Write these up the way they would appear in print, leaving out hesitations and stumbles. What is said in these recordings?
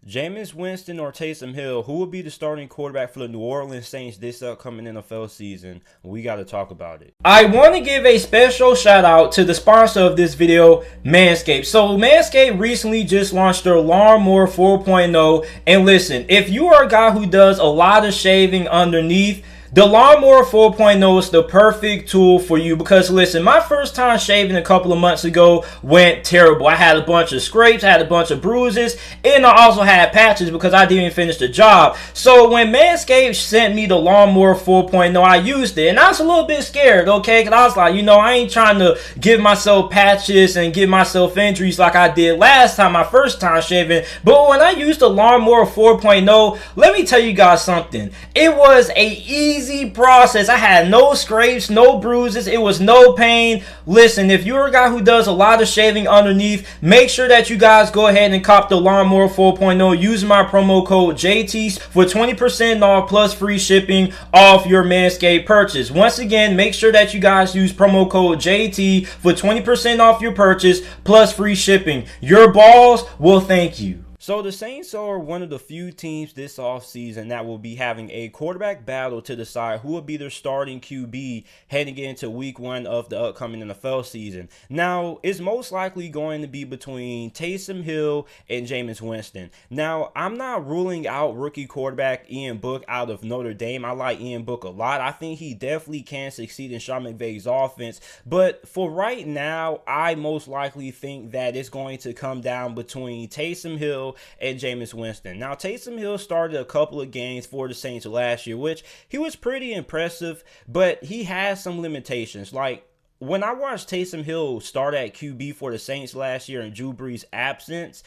Jameis Winston or Taysom Hill, who will be the starting quarterback for the New Orleans Saints this upcoming NFL season? We got to talk about it. I want to give a special shout out to the sponsor of this video, Manscape. So Manscape recently just launched their Lawnmower 4.0. And listen, if you are a guy who does a lot of shaving underneath, the Lawnmower 4.0 is the perfect tool for you because listen, my first time shaving a couple of months ago went terrible. I had a bunch of scrapes, I had a bunch of bruises, and I also had patches because I didn't finish the job. So when Manscaped sent me the Lawnmower 4.0, I used it, and I was a little bit scared, okay? Because I was like, I ain't trying to give myself patches and give myself injuries like I did last time, my first time shaving. But when I used the Lawnmower 4.0, let me tell you guys something. It was a easy process. I had no scrapes, no bruises. It was no pain. Listen, if you're a guy who does a lot of shaving underneath, make sure that you guys go ahead and cop the Lawnmower 4.0 using my promo code JT for 20% off plus free shipping off your Manscaped purchase. Once again, make sure that you guys use promo code JT for 20% off your purchase plus free shipping. Your balls will thank you. So the Saints are one of the few teams this offseason that will be having a quarterback battle to decide who will be their starting QB heading into week 1 of the upcoming NFL season. Now, it's most likely going to be between Taysom Hill and Jameis Winston. Now, I'm not ruling out rookie quarterback Ian Book out of Notre Dame. I like Ian Book a lot. I think he definitely can succeed in Sean McVay's offense. But for right now, I most likely think that it's going to come down between Taysom Hill and Jameis Winston. Now, Taysom Hill started a couple of games for the Saints last year, which he was pretty impressive, but he has some limitations. Like, when I watched Taysom Hill start at QB for the Saints last year in Drew Brees' absence,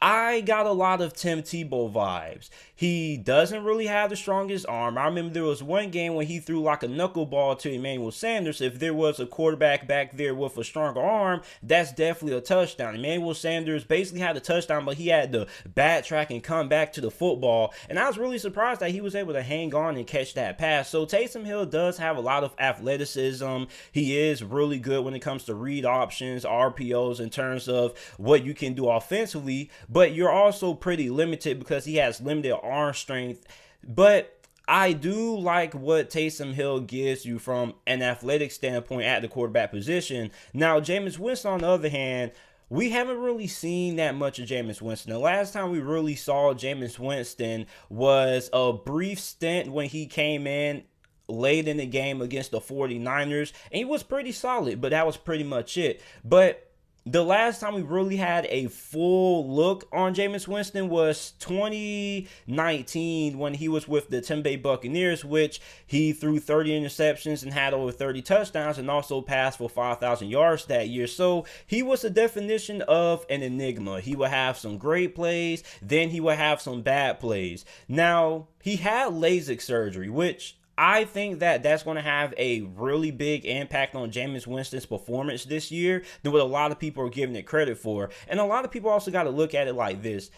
I got a lot of Tim Tebow vibes. He doesn't really have the strongest arm. I remember there was one game when he threw like a knuckleball to Emmanuel Sanders. If there was a quarterback back there with a stronger arm, that's definitely a touchdown. Emmanuel Sanders basically had a touchdown, but he had to backtrack and come back to the football. And I was really surprised that he was able to hang on and catch that pass. So Taysom Hill does have a lot of athleticism. He is really good when it comes to read options, RPOs in terms of what you can do offensively. But you're also pretty limited because he has limited arm strength. But I do like what Taysom Hill gives you from an athletic standpoint at the quarterback position. Now, Jameis Winston, on the other hand, we haven't really seen that much of Jameis Winston. The last time we really saw Jameis Winston was a brief stint when he came in late in the game against the 49ers. And he was pretty solid, but that was pretty much it. But the last time we really had a full look on Jameis Winston was 2019 when he was with the Tampa Bay Buccaneers, which he threw 30 interceptions and had over 30 touchdowns and also passed for 5,000 yards that year. So he was the definition of an enigma. He would have some great plays, then he would have some bad plays. Now, he had LASIK surgery, which I think that that's going to have a really big impact on Jameis Winston's performance this year than what a lot of people are giving it credit for. And a lot of people also got to look at it like this.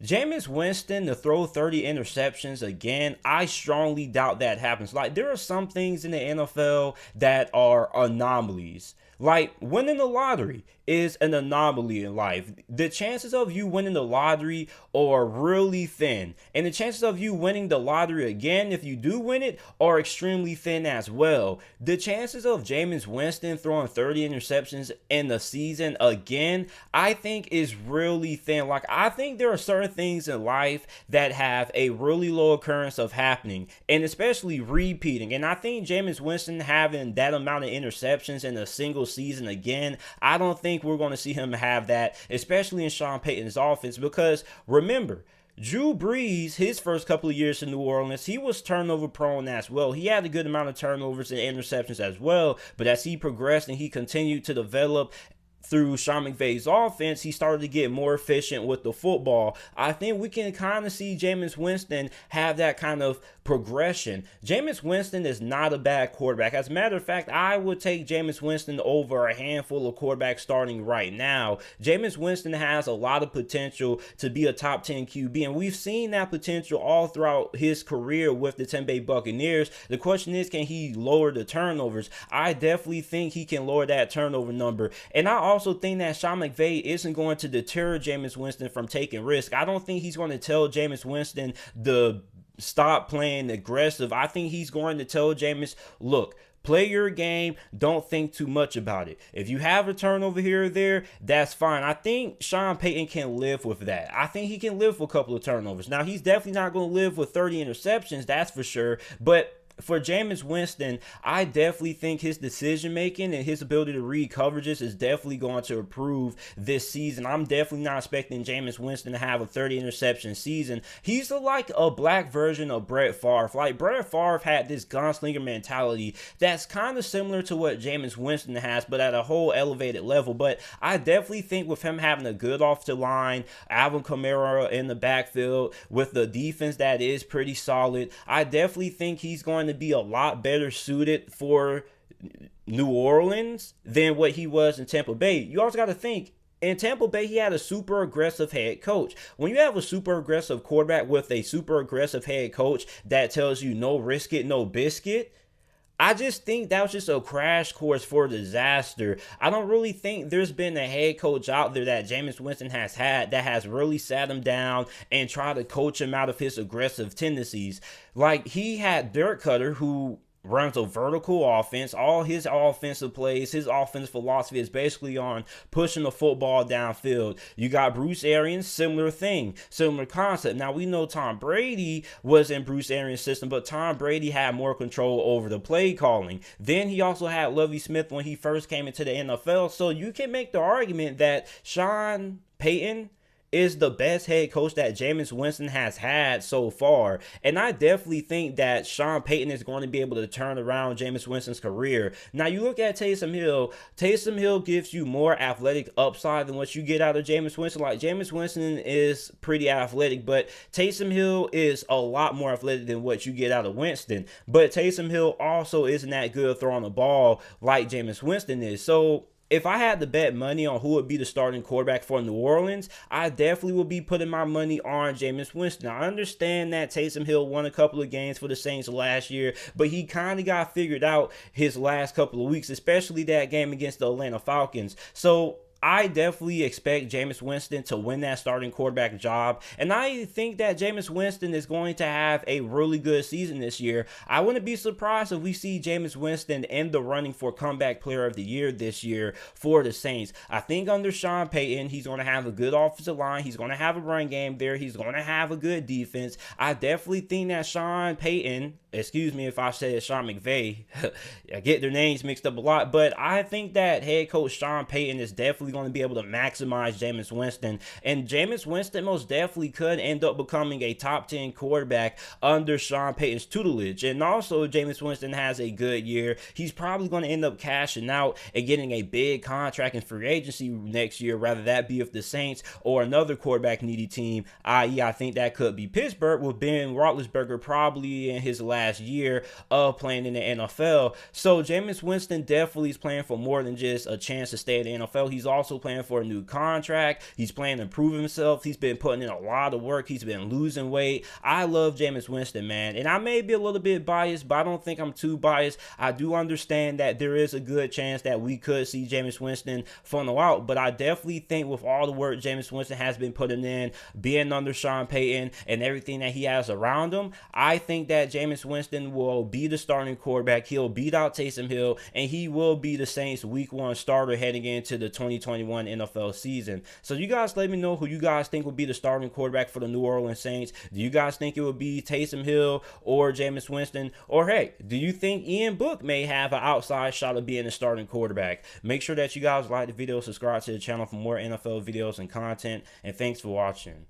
Jameis Winston to throw 30 interceptions again, I strongly doubt that happens. Like, there are some things in the NFL that are anomalies. Like, winning the lottery is an anomaly in life. The chances of you winning the lottery are really thin. And the chances of you winning the lottery again, if you do win it, are extremely thin as well. The chances of Jameis Winston throwing 30 interceptions in the season again, I think is really thin. Like, I think there are certain things in life that have a really low occurrence of happening, and especially repeating. And I think Jameis Winston having that amount of interceptions in a single season again, I don't think we're going to see him have that, especially in Sean Payton's offense, because remember, Drew Brees, his first couple of years in New Orleans, he was turnover prone as well. He had a good amount of turnovers and interceptions as well, but as he progressed and he continued to develop through Sean McVay's offense, he started to get more efficient with the football. I think we can kind of see Jameis Winston have that kind of progression. Jameis Winston is not a bad quarterback. As a matter of fact, I would take Jameis Winston over a handful of quarterbacks starting right now. Jameis Winston has a lot of potential to be a top 10 QB, and we've seen that potential all throughout his career with the Tampa Bay Buccaneers. The question is, can he lower the turnovers? I definitely think he can lower that turnover number. And I also think that Sean McVay isn't going to deter Jameis Winston from taking risks. I don't think he's going to tell Jameis Winston to stop playing aggressive. I think he's going to tell Jameis, look, play your game. Don't think too much about it. If you have a turnover here or there, that's fine. I think Sean Payton can live with that. I think he can live with a couple of turnovers. Now, he's definitely not going to live with 30 interceptions, that's for sure. But for Jameis Winston, I definitely think his decision making and his ability to read coverages is definitely going to improve this season. I'm definitely not expecting Jameis Winston to have a 30 interception season. He's like a black version of Brett Favre. Like, Brett Favre had this gunslinger mentality that's kind of similar to what Jameis Winston has, but at a whole elevated level. But I definitely think with him having a good offensive line, Alvin Kamara in the backfield, with the defense that is pretty solid, I definitely think he's going to be a lot better suited for New Orleans than what he was in Tampa Bay. You also got to think, in Tampa Bay, he had a super aggressive head coach. When you have a super aggressive quarterback with a super aggressive head coach that tells you no risk it, no biscuit, I just think that was just a crash course for disaster. I don't really think there's been a head coach out there that Jameis Winston has had that has really sat him down and tried to coach him out of his aggressive tendencies. Like, he had Dirk Cutter, who runs a vertical offense. All his offensive plays, his offensive philosophy is basically on pushing the football downfield. You got Bruce Arians, similar thing, similar concept. Now, we know Tom Brady was in Bruce Arians' system, but Tom Brady had more control over the play calling. Then he also had Lovie Smith when he first came into the NFL. So you can make the argument that Sean Payton is the best head coach that Jameis Winston has had so far. And I definitely think that Sean Payton is going to be able to turn around Jameis Winston's career. Now, you look at Taysom Hill. Taysom Hill gives you more athletic upside than what you get out of Jameis Winston. Like, Jameis Winston is pretty athletic, but Taysom Hill is a lot more athletic than what you get out of Winston. But Taysom Hill also isn't that good throwing the ball like Jameis Winston is. So if I had to bet money on who would be the starting quarterback for New Orleans, I definitely would be putting my money on Jameis Winston. I understand that Taysom Hill won a couple of games for the Saints last year, but he kind of got figured out his last couple of weeks, especially that game against the Atlanta Falcons. So I definitely expect Jameis Winston to win that starting quarterback job, and I think that Jameis Winston is going to have a really good season this year. I wouldn't be surprised if we see Jameis Winston in the running for comeback player of the year this year for the Saints. I think under Sean Payton, he's going to have a good offensive line. He's going to have a run game there. He's going to have a good defense. I definitely think that Sean Payton, excuse me if I said Sean McVay, I get their names mixed up a lot, but I think that head coach Sean Payton is definitely going to be able to maximize Jameis Winston, and Jameis Winston most definitely could end up becoming a top 10 quarterback under Sean Payton's tutelage. And also, Jameis Winston has a good year. He's probably going to end up cashing out and getting a big contract in free agency next year, rather that be with the Saints or another quarterback needy team, i.e. I think that could be Pittsburgh, with Ben Roethlisberger probably in his last year of playing in the NFL. So Jameis Winston definitely is playing for more than just a chance to stay in the NFL. He's also playing for a new contract. He's playing to prove himself. He's been putting in a lot of work. He's been losing weight. I love Jameis Winston, man. And I may be a little bit biased, but I don't think I'm too biased. I do understand that there is a good chance that we could see Jameis Winston funnel out, but I definitely think with all the work Jameis Winston has been putting in, being under Sean Payton and everything that he has around him, I think that Jameis Winston will be the starting quarterback. He'll beat out Taysom Hill, and he will be the Saints' week 1 starter heading into the 2021 NFL season. So you guys let me know who you guys think will be the starting quarterback for the New Orleans Saints. Do you guys think it would be Taysom Hill or Jameis Winston? Or hey, do you think Ian Book may have an outside shot of being the starting quarterback? Make sure that you guys like the video, subscribe to the channel for more NFL videos and content, and thanks for watching.